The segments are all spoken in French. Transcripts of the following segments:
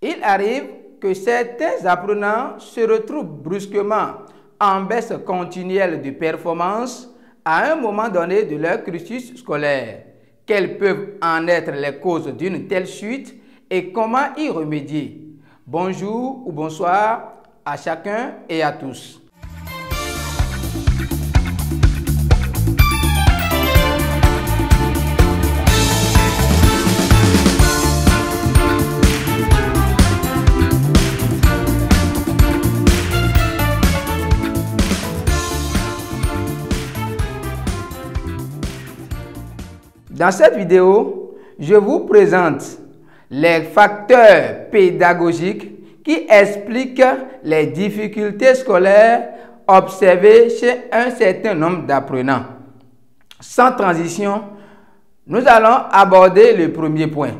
Il arrive que certains apprenants se retrouvent brusquement en baisse continuelle de performance à un moment donné de leur cursus scolaire. Quelles peuvent en être les causes d'une telle chute et comment y remédier? Bonjour ou bonsoir à chacun et à tous. Dans cette vidéo, je vous présente les facteurs pédagogiques qui expliquent les difficultés scolaires observées chez un certain nombre d'apprenants. Sans transition, nous allons aborder le premier point.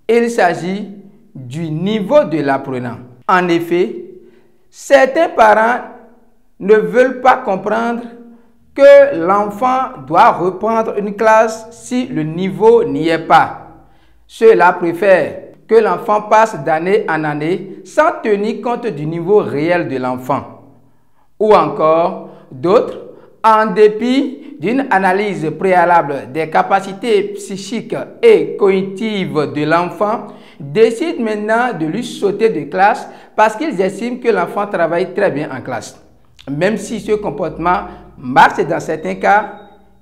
Il s'agit du niveau de l'apprenant. En effet, certains parents ne veulent pas comprendre que l'enfant doit reprendre une classe si le niveau n'y est pas. Ceux-là préfèrent que l'enfant passe d'année en année sans tenir compte du niveau réel de l'enfant. Ou encore, d'autres, en dépit d'une analyse préalable des capacités psychiques et cognitives de l'enfant, décident maintenant de lui sauter de classe parce qu'ils estiment que l'enfant travaille très bien en classe. Même si ce comportement marche dans certains cas,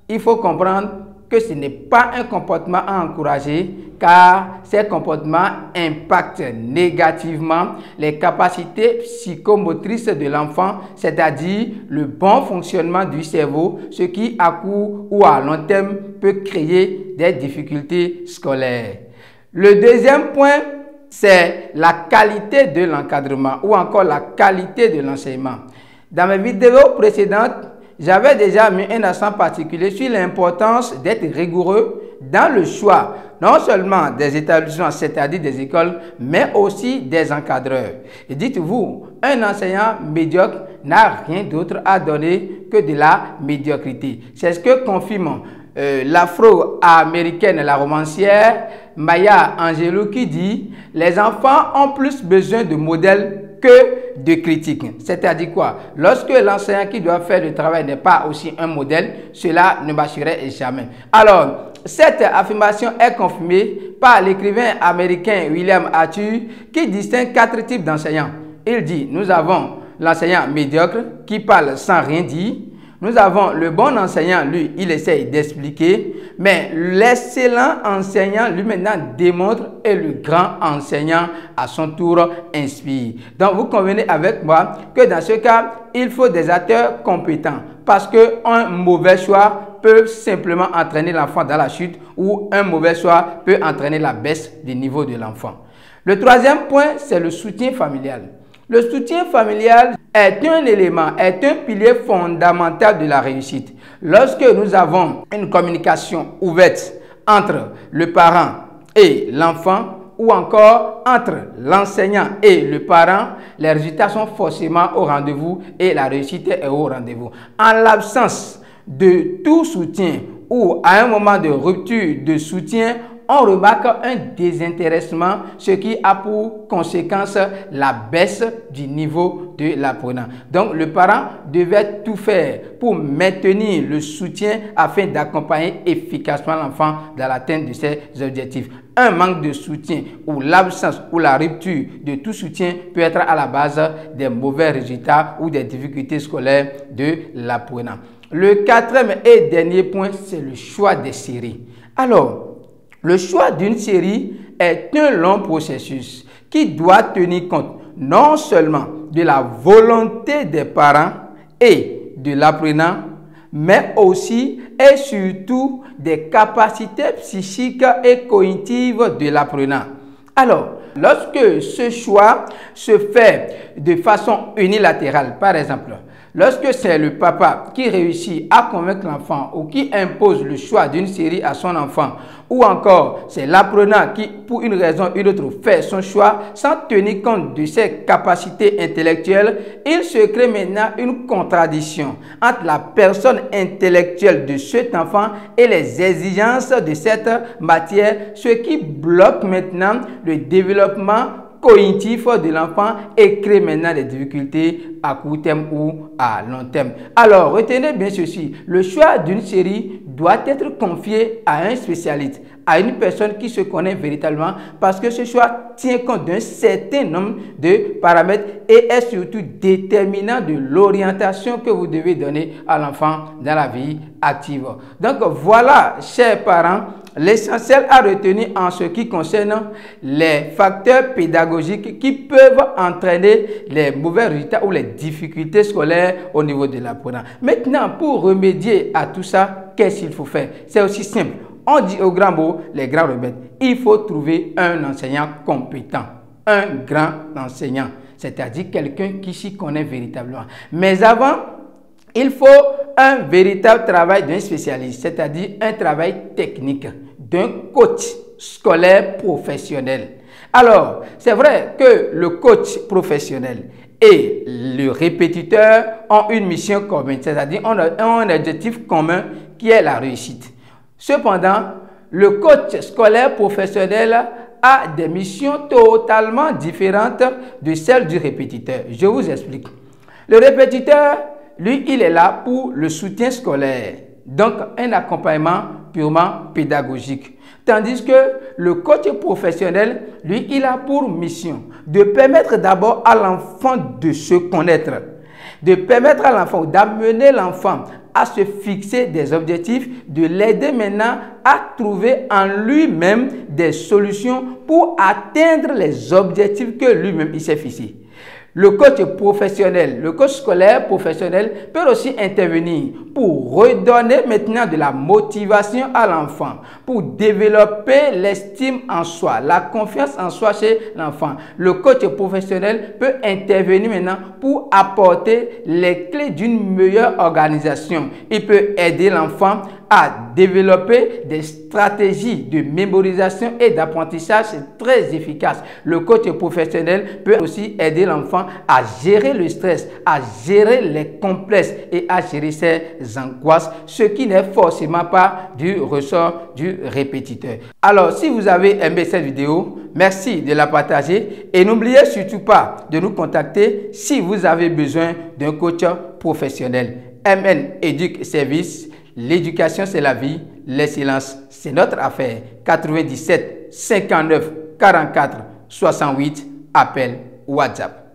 il faut comprendre que ce n'est pas un comportement à encourager car ces comportements impactent négativement les capacités psychomotrices de l'enfant, c'est-à-dire le bon fonctionnement du cerveau, ce qui à court ou à long terme peut créer des difficultés scolaires. Le deuxième point, c'est la qualité de l'encadrement ou encore la qualité de l'enseignement. Dans mes vidéos précédentes, j'avais déjà mis un accent particulier sur l'importance d'être rigoureux dans le choix, non seulement des établissements, c'est-à-dire des écoles, mais aussi des encadreurs. Et dites-vous, un enseignant médiocre n'a rien d'autre à donner que de la médiocrité. C'est ce que confirme l'afro-américaine, la romancière Maya Angelou qui dit « Les enfants ont plus besoin de modèles que de critiques ». C'est-à-dire quoi? Lorsque l'enseignant qui doit faire le travail n'est pas aussi un modèle, cela ne marcherait jamais. Alors, cette affirmation est confirmée par l'écrivain américain William Arthur qui distingue 4 types d'enseignants. Il dit, nous avons l'enseignant médiocre qui parle sans rien dire. Nous avons le bon enseignant, lui, il essaye d'expliquer, mais l'excellent enseignant, lui, maintenant, démontre et le grand enseignant, à son tour, inspire. Donc, vous convenez avec moi que dans ce cas, il faut des acteurs compétents parce qu'un mauvais choix peut simplement entraîner l'enfant dans la chute ou un mauvais choix peut entraîner la baisse du niveau de l'enfant. Le troisième point, c'est le soutien familial. Le soutien familial est un élément, est un pilier fondamental de la réussite. Lorsque nous avons une communication ouverte entre le parent et l'enfant, ou encore entre l'enseignant et le parent, les résultats sont forcément au rendez-vous et la réussite est au rendez-vous. En l'absence de tout soutien ou à un moment de rupture de soutien, on remarque un désintéressement, ce qui a pour conséquence la baisse du niveau de l'apprenant. Donc, le parent devait tout faire pour maintenir le soutien afin d'accompagner efficacement l'enfant dans l'atteinte de ses objectifs. Un manque de soutien ou l'absence ou la rupture de tout soutien peut être à la base des mauvais résultats ou des difficultés scolaires de l'apprenant. Le quatrième et dernier point, c'est le choix des séries. Alors, le choix d'une série est un long processus qui doit tenir compte non seulement de la volonté des parents et de l'apprenant, mais aussi et surtout des capacités psychiques et cognitives de l'apprenant. Alors, lorsque ce choix se fait de façon unilatérale, par exemple, lorsque c'est le papa qui réussit à convaincre l'enfant ou qui impose le choix d'une série à son enfant, ou encore c'est l'apprenant qui, pour une raison ou une autre, fait son choix sans tenir compte de ses capacités intellectuelles, il se crée maintenant une contradiction entre la personne intellectuelle de cet enfant et les exigences de cette matière, ce qui bloque maintenant le développement cognitif de l'enfant et crée maintenant des difficultés à court terme ou à long terme. Alors, retenez bien ceci, le choix d'une série doit être confié à un spécialiste, à une personne qui se connaît véritablement, parce que ce choix tient compte d'un certain nombre de paramètres et est surtout déterminant de l'orientation que vous devez donner à l'enfant dans la vie active. Donc voilà, chers parents, l'essentiel à retenir en ce qui concerne les facteurs pédagogiques qui peuvent entraîner les mauvais résultats ou les difficultés scolaires au niveau de l'apprenant. Maintenant, pour remédier à tout ça, qu'est-ce qu'il faut faire? C'est aussi simple. On dit au grand mot, les grands remèdes. Il faut trouver un enseignant compétent, un grand enseignant, c'est-à-dire quelqu'un qui s'y connaît véritablement. Mais avant, il faut un véritable travail d'un spécialiste, c'est-à-dire un travail technique, d'un coach scolaire professionnel. Alors, c'est vrai que le coach professionnel et le répétiteur ont une mission commune, c'est-à-dire ont un objectif commun qui est la réussite. Cependant, le coach scolaire professionnel a des missions totalement différentes de celles du répétiteur. Je vous explique. Le répétiteur, lui, il est là pour le soutien scolaire, donc un accompagnement purement pédagogique. Tandis que le coach professionnel, lui, il a pour mission de permettre d'abord à l'enfant de se connaître, de permettre à l'enfant, d'amener l'enfant à se fixer des objectifs, de l'aider maintenant à trouver en lui-même des solutions pour atteindre les objectifs que lui-même il s'est fixés. Le coach professionnel, le coach scolaire professionnel peut aussi intervenir pour redonner maintenant de la motivation à l'enfant, pour développer l'estime en soi, la confiance en soi chez l'enfant. Le coach professionnel peut intervenir maintenant pour apporter les clés d'une meilleure organisation. Il peut aider l'enfant à développer des stratégies de mémorisation et d'apprentissage très efficaces. Le coach professionnel peut aussi aider l'enfant à gérer le stress, à gérer les complexes et à gérer ses angoisses, ce qui n'est forcément pas du ressort du répétiteur. Alors, si vous avez aimé cette vidéo, merci de la partager et n'oubliez surtout pas de nous contacter si vous avez besoin d'un coach professionnel. MN Éduc Service. L'éducation, c'est la vie. L'excellence, c'est notre affaire. 97 59 44 68. Appel WhatsApp.